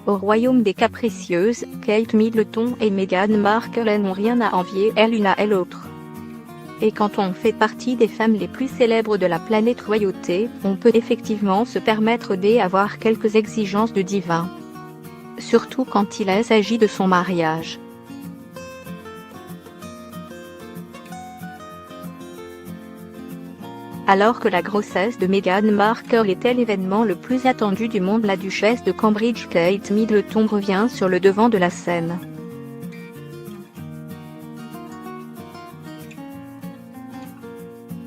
Au royaume des capricieuses, Kate Middleton et Meghan Markle n'ont rien à envier l'une à l'autre. Et quand on fait partie des femmes les plus célèbres de la planète royauté, on peut effectivement se permettre d'avoir quelques exigences de divin. Surtout quand il s'agit de son mariage. Alors que la grossesse de Meghan Markle était l'événement le plus attendu du monde, la duchesse de Cambridge Kate Middleton revient sur le devant de la scène.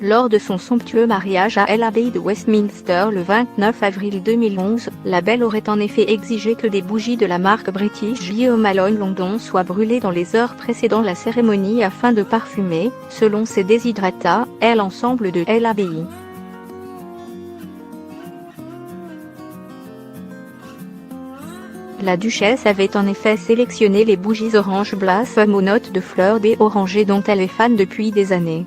Lors de son somptueux mariage à l'abbaye de Westminster le 29 avril 2011, la belle aurait en effet exigé que des bougies de la marque British Malone London soient brûlées dans les heures précédant la cérémonie afin de parfumer, selon ses desiderata, l'ensemble de l'abbaye. La duchesse avait en effet sélectionné les bougies Orange Blossom aux notes de fleurs des orangées dont elle est fan depuis des années.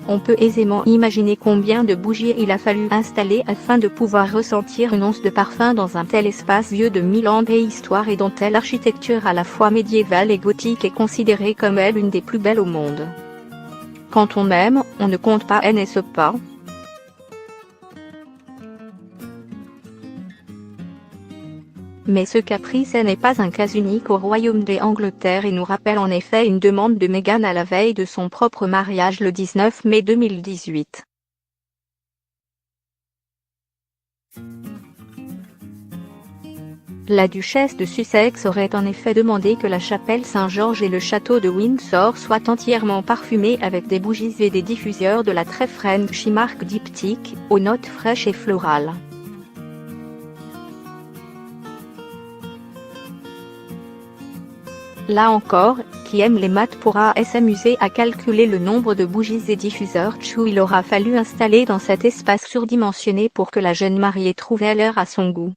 On peut aisément imaginer combien de bougies il a fallu installer afin de pouvoir ressentir une once de parfum dans un tel espace vieux de 1000 ans d'histoire et dont l'architecture à la fois médiévale et gothique est considérée comme l'une des plus belles au monde. Quand on aime, on ne compte pas, n'est-ce pas? Mais ce caprice n'est pas un cas unique au royaume d'Angleterre et nous rappelle en effet une demande de Meghan à la veille de son propre mariage le 19 mai 2018. La duchesse de Sussex aurait en effet demandé que la chapelle Saint-Georges et le château de Windsor soient entièrement parfumés avec des bougies et des diffuseurs de la très Frenchy marque diptyque, aux notes fraîches et florales. Là encore, qui aime les maths pourra s'amuser à calculer le nombre de bougies et diffuseurs il aura fallu installer dans cet espace surdimensionné pour que la jeune mariée trouve l'heure à son goût.